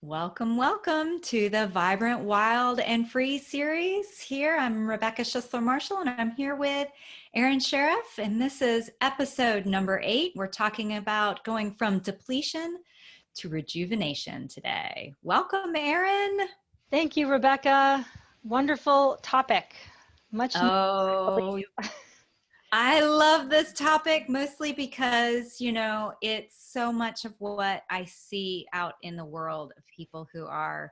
Welcome, welcome to the Vibrant, Wild, and Free series. Here, I'm Rebecca Schissler-Marshall, and I'm here with Erin Sheriff, and this is episode number 8. We're talking about going from depletion to rejuvenation today. Welcome, Erin. Thank you, Rebecca. Wonderful topic. Much needed, I Oh, believe. I love this topic mostly because, it's so much of what I see out in the world of people who are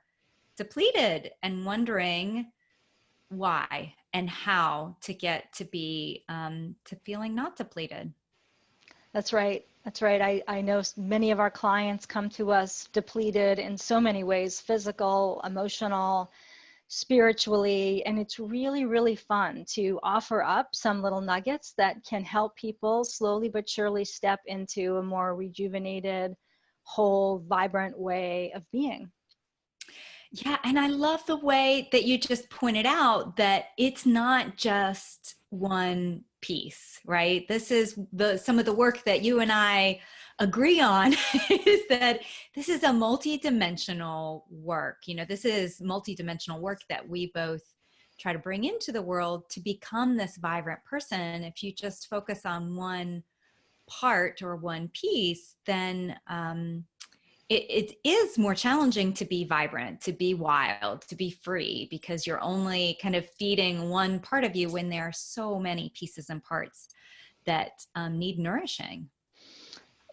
depleted and wondering why and how to get to be to feeling not depleted. That's right. That's right. I know many of our clients come to us depleted in so many ways, physical, emotional, spiritually, and it's really, really fun to offer up some little nuggets that can help people slowly but surely step into a more rejuvenated, whole, vibrant way of being. Yeah, and I love the way that you just pointed out that it's not just one piece, right? This is some of the work that you and I agree on is that this is a multidimensional work. This is multidimensional work that we both try to bring into the world to become this vibrant person. If you just focus on one part or one piece, then it is more challenging to be vibrant, to be wild, to be free, because you're only kind of feeding one part of you when there are so many pieces and parts that need nourishing.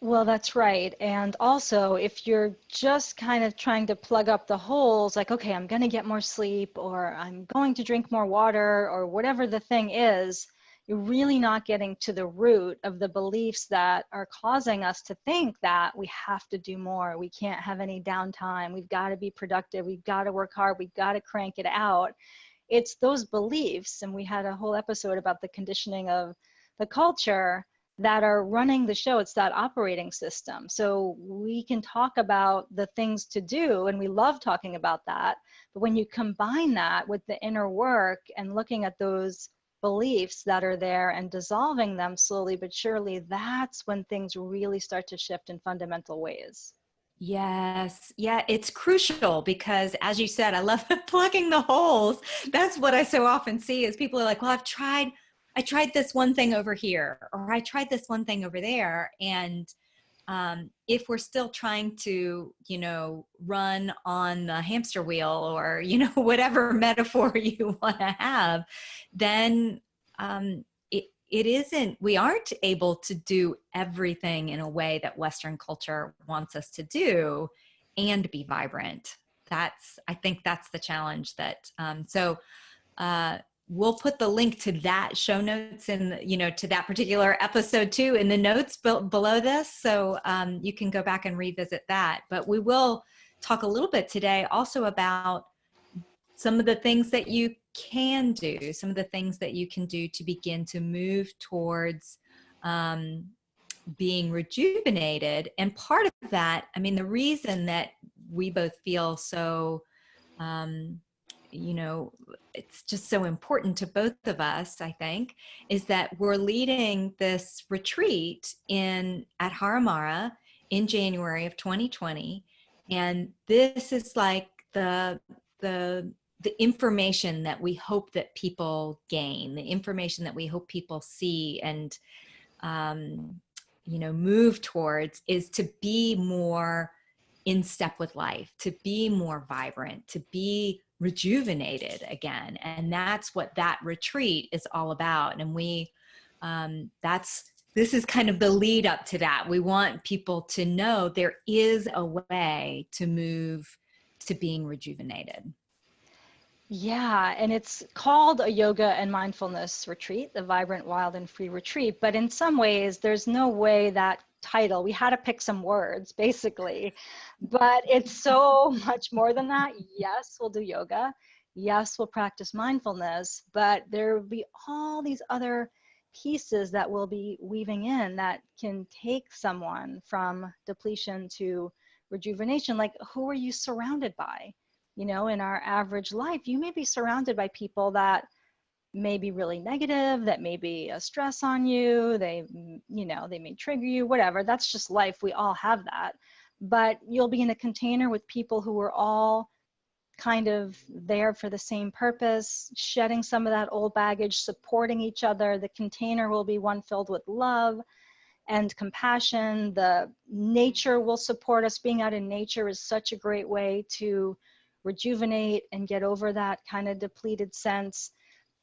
Well, that's right. And also, if you're just kind of trying to plug up the holes, like, okay, I'm going to get more sleep, or I'm going to drink more water, or whatever the thing is, you're really not getting to the root of the beliefs that are causing us to think that we have to do more. We can't have any downtime. We've got to be productive. We've got to work hard. We've got to crank it out. It's those beliefs. And we had a whole episode about the conditioning of the culture that are running the show. It's that operating system. So we can talk about the things to do, and we love talking about that. But when you combine that with the inner work and looking at those beliefs that are there and dissolving them slowly but surely, that's when things really start to shift in fundamental ways. Yes. Yeah, it's crucial because, as you said, I love plugging the holes. That's what I so often see is people are like, well, I tried this one thing over here, or I tried this one thing over there. And if we're still trying to, run on the hamster wheel or, whatever metaphor you want to have, then it isn't, we aren't able to do everything in a way that Western culture wants us to do and be vibrant. I think that's the challenge we'll put the link to that show notes and, to that particular episode too in the notes below this. So you can go back and revisit that. But we will talk a little bit today also about some of the things that you can do, some of the things that you can do to begin to move towards being rejuvenated. And part of that, the reason that we both feel so, it's just so important to both of us, I think, is that we're leading this retreat at Haramara in January of 2020. And this is like the information that we hope that people gain, the information that we hope people see and, move towards is to be more in step with life, to be more vibrant, to be rejuvenated again. And that's what that retreat is all about. And this is kind of the lead up to that. We want people to know there is a way to move to being rejuvenated. Yeah, and it's called a yoga and mindfulness retreat, the Vibrant, Wild, and Free retreat. But in some ways, there's no way that title, we had to pick some words, basically. But it's so much more than that. Yes, we'll do yoga. Yes, we'll practice mindfulness. But there will be all these other pieces that we'll be weaving in that can take someone from depletion to rejuvenation. Like, who are you surrounded by? In our average life, you may be surrounded by people that may be really negative, that may be a stress on you. They may trigger you, whatever. That's just life. We all have that. but you'll be in a container with people who are all kind of there for the same purpose, shedding some of that old baggage, supporting each other. The container will be one filled with love and compassion. The nature will support us. Being out in nature is such a great way to rejuvenate and get over that kind of depleted sense.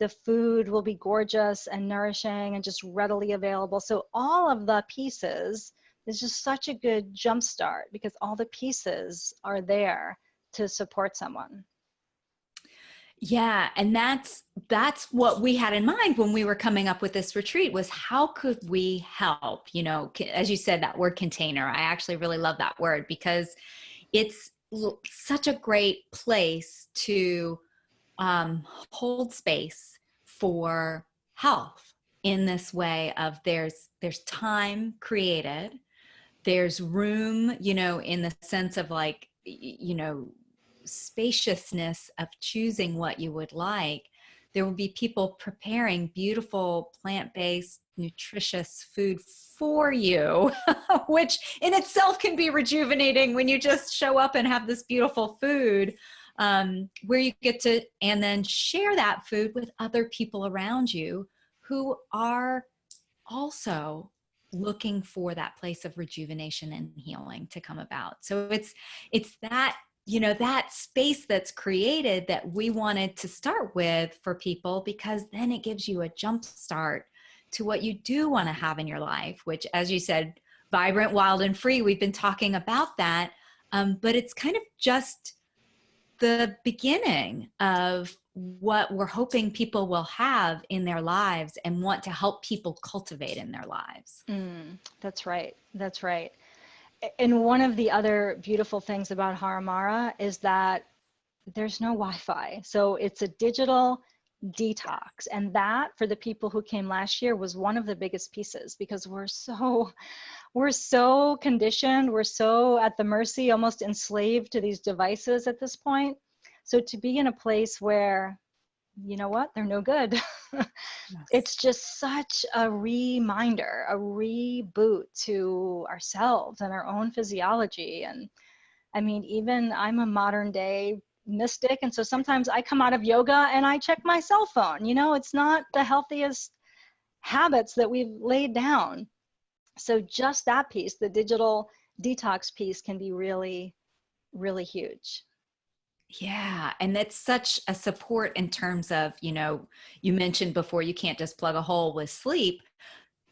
The food will be gorgeous and nourishing and just readily available. So all of the pieces is just such a good jump start because all the pieces are there to support someone. Yeah, and that's what we had in mind when we were coming up with this retreat, was how could we help? You know, as you said, that word container, I actually really love that word because it's such a great place to hold space for health in this way of there's time created, there's room, you know, in the sense of like, you know, spaciousness of choosing what you would like. There will be people preparing beautiful plant-based nutritious food for you, which in itself can be rejuvenating when you just show up and have this beautiful food, where you get to and then share that food with other people around you who are also looking for that place of rejuvenation and healing to come about. So it's that, you know, that space that's created that we wanted to start with for people, because then it gives you a jump start to what you do want to have in your life, which, as you said, vibrant, wild, and free. We've been talking about that, but it's kind of just the beginning of what we're hoping people will have in their lives and want to help people cultivate in their lives. That's right. That's right. And one of the other beautiful things about Haramara is that there's no Wi-Fi. So it's a digital detox. And that, for the people who came last year, was one of the biggest pieces, because we're so conditioned, we're so at the mercy, almost enslaved to these devices at this point. So to be in a place where, you know what, they're no good. Yes. It's just such a reminder, a reboot to ourselves and our own physiology. And I mean, even I'm a modern day mystic, and so sometimes I come out of yoga and I check my cell phone. You know, it's not the healthiest habits that we've laid down. So just that piece, the digital detox piece, can be really, really huge. Yeah. And that's such a support in terms of, you know, you mentioned before, you can't just plug a hole with sleep,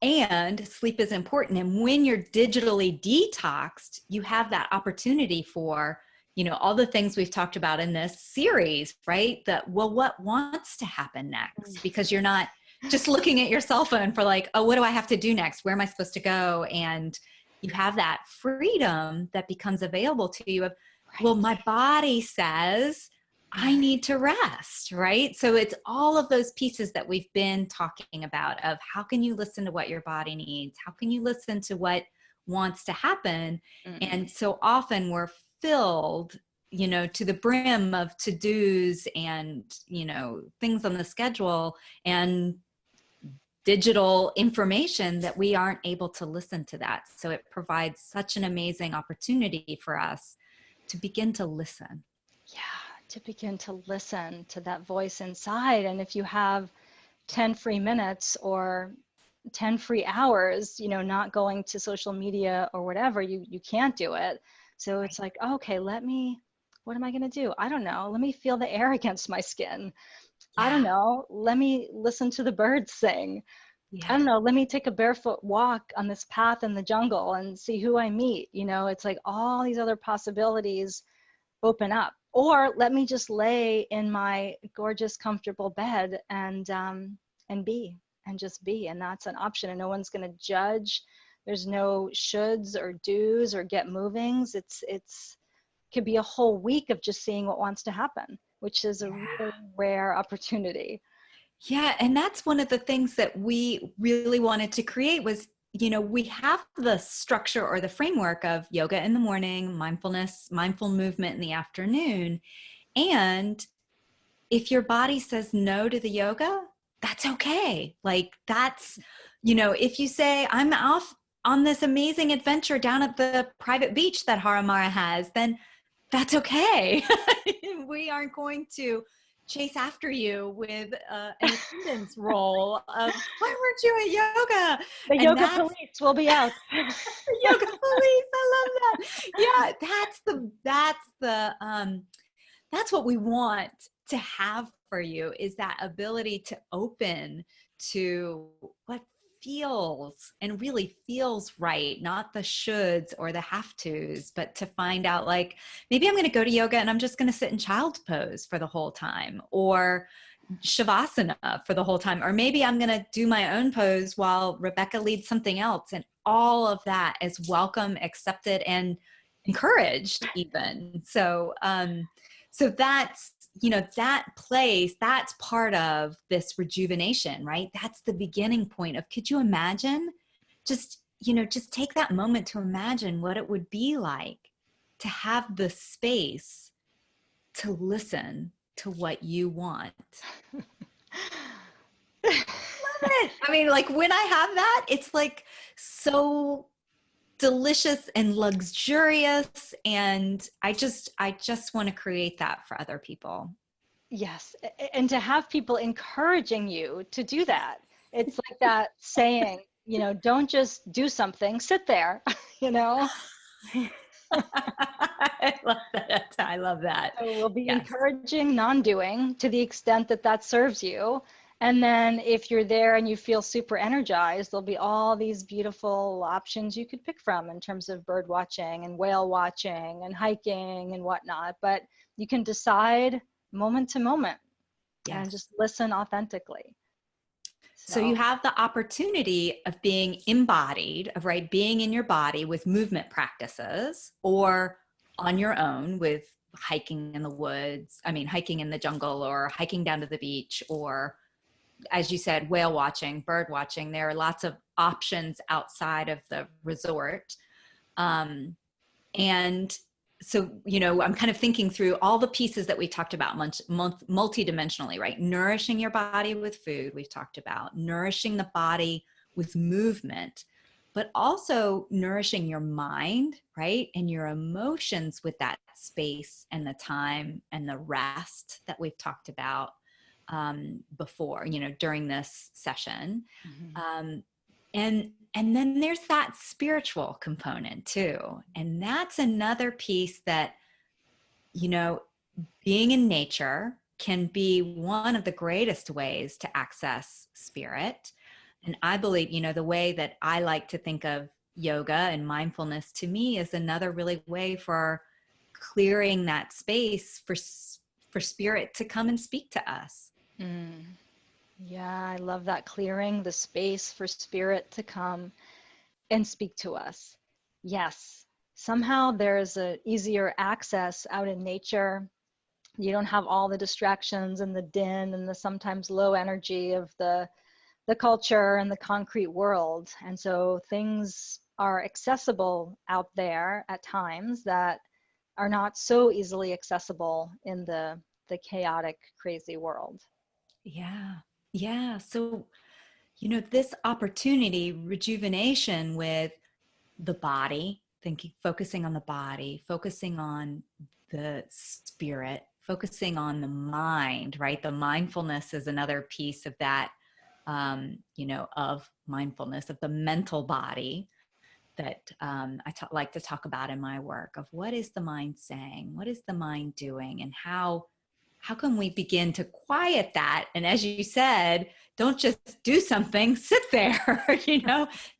and sleep is important. And when you're digitally detoxed, you have that opportunity for, you know, all the things we've talked about in this series, right? That, well, what wants to happen next? Because you're not just looking at your cell phone for like, oh, what do I have to do next? Where am I supposed to go? And you have that freedom that becomes available to you of, well, my body says I need to rest, right? So it's all of those pieces that we've been talking about of how can you listen to what your body needs? How can you listen to what wants to happen? And so often we're filled, you know, to the brim of to-dos and, you know, things on the schedule and digital information that we aren't able to listen to that. So it provides such an amazing opportunity for us to begin to listen. Yeah, to begin to listen to that voice inside. And if you have 10 free minutes or 10 free hours, you know, not going to social media or whatever, you can't do it. So it's like, okay, what am I going to do? I don't know. Let me feel the air against my skin. I don't know. Let me listen to the birds sing. I don't know. Let me take a barefoot walk on this path in the jungle and see who I meet. You know, it's like all these other possibilities open up. Or let me just lay in my gorgeous, comfortable bed and be, and just be. And that's an option. And no one's going to judge. There's no shoulds or do's or get movings. It's could be a whole week of just seeing what wants to happen, which is a really rare opportunity. Yeah. And that's one of the things that we really wanted to create was, you know, we have the structure or the framework of yoga in the morning, mindfulness, mindful movement in the afternoon. And if your body says no to the yoga, that's okay. Like that's, you know, if you say I'm off on this amazing adventure down at the private beach that Haramara has, then that's okay. We aren't going to chase after you with an attendance role of why weren't you at yoga? The And yoga that's police will be out. the yoga police. I love that. Yeah, that's what we want to have for you, is that ability to open to what feels and really feels right, not the shoulds or the have tos, but to find out, like, maybe I'm going to go to yoga and I'm just going to sit in child's pose for the whole time, or shavasana for the whole time, or maybe I'm going to do my own pose while Rebecca leads something else. And all of that is welcome, accepted, and encouraged even. So that's, that place, that's part of this rejuvenation, right? That's the beginning point of, could you imagine just take that moment to imagine what it would be like to have the space to listen to what you want. Love it. I mean, like, when I have that, it's like so delicious and luxurious, and I just want to create that for other people. Yes, and to have people encouraging you to do that. It's like that saying, don't just do something, sit there, you know? I love that. I love that. So we'll be Yes. encouraging non-doing to the extent that that serves you. And then if you're there and you feel super energized, there'll be all these beautiful options you could pick from in terms of bird watching and whale watching and hiking and whatnot. But you can decide moment to moment and Yes. just listen authentically. So you have the opportunity of being embodied, of being in your body with movement practices, or on your own with hiking in the woods, hiking in the jungle, or hiking down to the beach, or, as you said, whale watching, bird watching. There are lots of options outside of the resort. And so, I'm kind of thinking through all the pieces that we talked about multidimensionally, right? Nourishing your body with food, we've talked about nourishing the body with movement, but also nourishing your mind, right? And your emotions with that space and the time and the rest that we've talked about before, during this session. Mm-hmm. And then there's that spiritual component too. And that's another piece that, being in nature can be one of the greatest ways to access spirit. And I believe, the way that I like to think of yoga and mindfulness, to me, is another really way for clearing that space for spirit to come and speak to us. Mm. Yeah, I love that, clearing the space for spirit to come and speak to us. Yes, somehow there's a easier access out in nature. You don't have all the distractions and the din and the sometimes low energy of the culture and the concrete world. And so things are accessible out there at times that are not so easily accessible in the chaotic, crazy world. Yeah. Yeah. So, this opportunity, rejuvenation with the body, focusing on the body, focusing on the spirit, focusing on the mind, right? The mindfulness is another piece of that, of mindfulness, of the mental body that like to talk about in my work, of what is the mind saying? What is the mind doing? And how can we begin to quiet that? And as you said, don't just do something, sit there.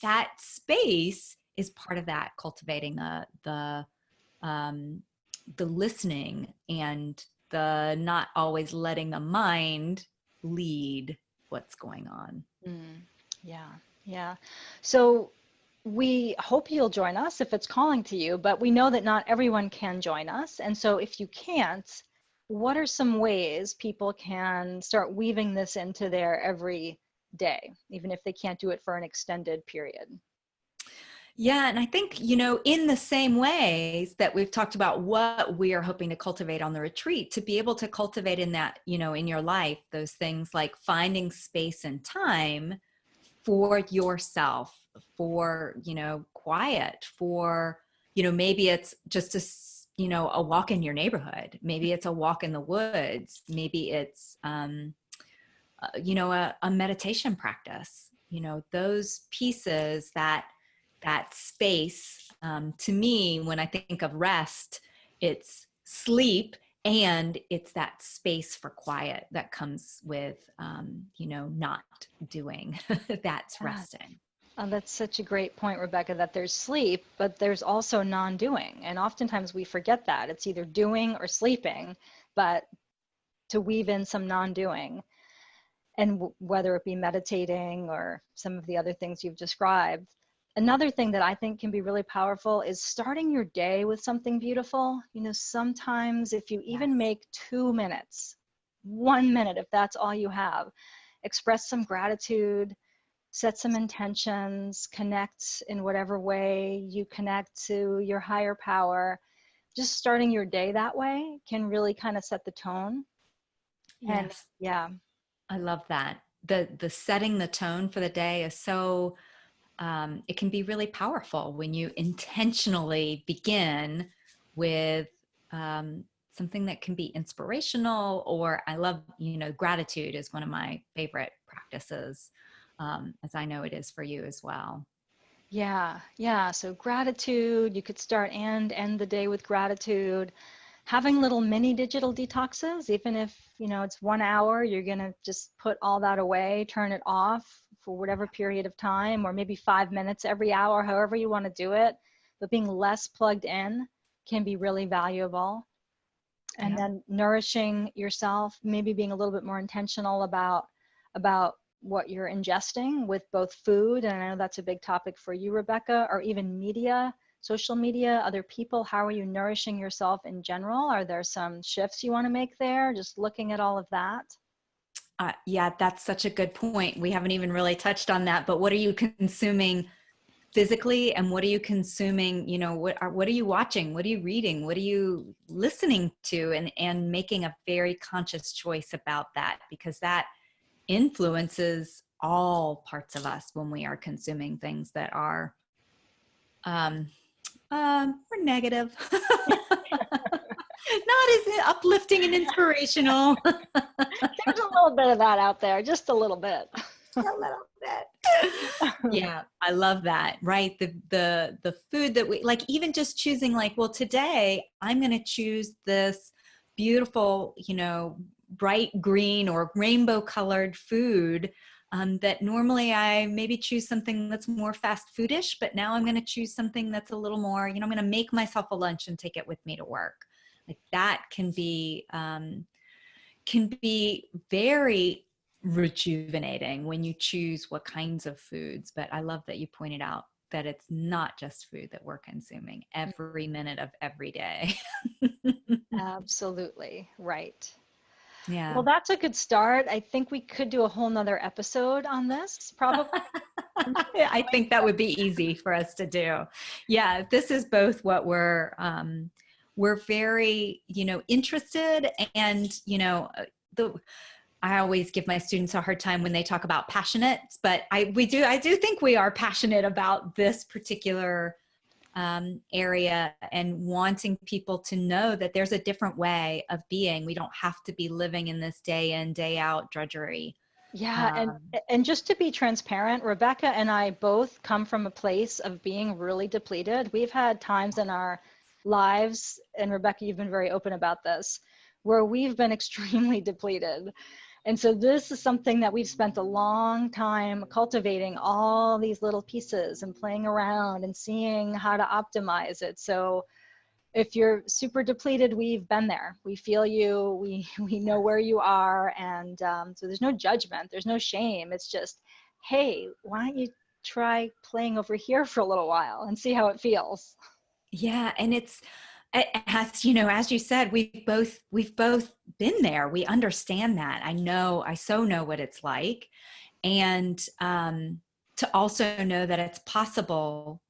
That space is part of that, cultivating the listening and the not always letting the mind lead what's going on. Yeah, yeah. So we hope you'll join us if it's calling to you, but we know that not everyone can join us. And so if you can't, what are some ways people can start weaving this into their every day, even if they can't do it for an extended period? Yeah. And I think, in the same ways that we've talked about what we are hoping to cultivate on the retreat, to be able to cultivate in that, in your life, those things like finding space and time for yourself for, quiet, for, maybe it's just a walk in your neighborhood. Maybe it's a walk in the woods. Maybe it's, a meditation practice, those pieces, that space. To me, when I think of rest, it's sleep, and it's that space for quiet that comes with, not doing. That's Yeah. resting. Oh, that's such a great point, Rebecca, that there's sleep, but there's also non-doing. And oftentimes we forget that. It's either doing or sleeping, but to weave in some non-doing, and whether it be meditating or some of the other things you've described. Another thing that I think can be really powerful is starting your day with something beautiful. Sometimes if you even Yes. make 2 minutes, 1 minute, if that's all you have, express some gratitude, set some intentions, connect in whatever way you connect to your higher power. Just starting your day that way can really kind of set the tone. And Yes. yeah, I love that. The setting the tone for the day is so, it can be really powerful when you intentionally begin with, something that can be inspirational. Or I love, gratitude is one of my favorite practices, as I know it is for you as well. yeah, yeah. So gratitude, you could start and end the day with gratitude. Having little mini digital detoxes, even if, it's 1 hour, you're going to just put all that away, turn it off for whatever period of time, or maybe 5 minutes every hour, however you want to do it. But being less plugged in can be really valuable. And Yeah. then nourishing yourself, maybe being a little bit more intentional about what you're ingesting with both food, and I know that's a big topic for you, Rebecca, or even media, social media, other people. How are you nourishing yourself in general? Are there some shifts you want to make there? Just looking at all of that. Yeah, that's such a good point. We haven't even really touched on that, but what are you consuming physically, and what are you consuming, what are you watching, what are you reading, what are you listening to, and making a very conscious choice about that, because that influences all parts of us when we are consuming things that are, um, or negative. Not as uplifting and inspirational. There's a little bit of that out there, just a little bit. A little bit. Yeah, I love that. Right. The food that we like, even just choosing, like, well, today I'm going to choose this beautiful, bright green or rainbow colored food, that normally I maybe choose something that's more fast foodish, but now I'm going to choose something that's a little more, I'm going to make myself a lunch and take it with me to work. Like that can be very rejuvenating when you choose what kinds of foods. But I love that you pointed out that it's not just food that we're consuming every minute of every day. Absolutely right. Well, Yeah. that's a good start. I think we could do a whole nother episode on this, probably. I think that would be easy for us to do. Yeah, this is both what we're very, interested, and, the I always give my students a hard time when they talk about passionate, but I do think we are passionate about this particular, area, and wanting people to know that there's a different way of being. We don't have to be living in this day in, day out drudgery. Yeah, and Um, and just to be transparent, Rebecca and I both come from a place of being really depleted. We've had times in our lives, and Rebecca, you've been very open about this, where we've been extremely depleted. And so this is something that we've spent a long time cultivating, all these little pieces and playing around and seeing how to optimize it. So if you're super depleted, we've been there. We feel you. We know where you are, and so there's no judgment. There's no shame. It's just, hey, why don't you try playing over here for a little while and see how it feels? yeah, and it has, as you said, we've both been there. We understand that. I so know what it's like, and, to also know that it's possible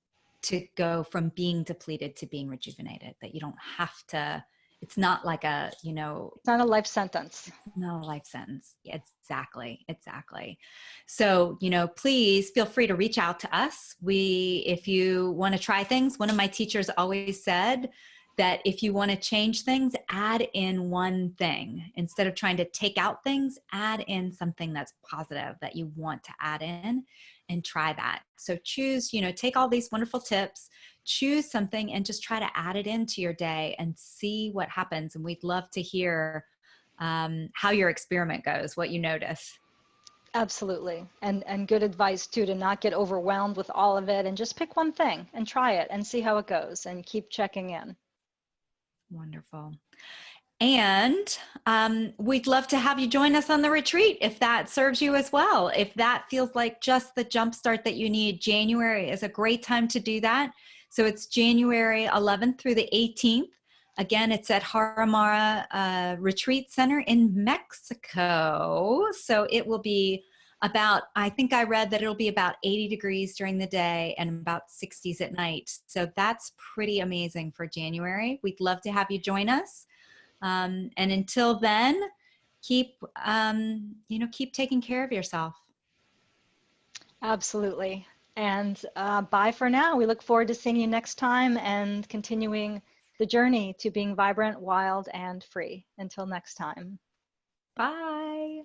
to go from being depleted to being rejuvenated. That you don't have to. it's not like a, you know, It's not a life sentence. no life sentence. Exactly. Exactly. So, you know, please feel free to reach out to us. If you want to try things, one of my teachers always said that if you want to change things, add in one thing. Instead of trying to take out things, add in something that's positive that you want to add in and try that. So choose, you know, take all these wonderful tips, choose something and just try to add it into your day and see what happens. And we'd love to hear how your experiment goes, what you notice. Absolutely. And good advice too, to not get overwhelmed with all of it and just pick one thing and try it and see how it goes and keep checking in. Wonderful. And we'd love to have you join us on the retreat if that serves you as well. If that feels like just the jump start that you need, January is a great time to do that. So it's January 11th through the 18th. Again, it's at Haramara Retreat Center in Mexico. So it will be about, I think I read that it'll be about 80 degrees during the day and about 60s at night. So that's pretty amazing for January. We'd love to have you join us. And until then, keep, keep taking care of yourself. Absolutely. And bye for now. We look forward to seeing you next time and continuing the journey to being vibrant, wild, and free. Until next time. Bye.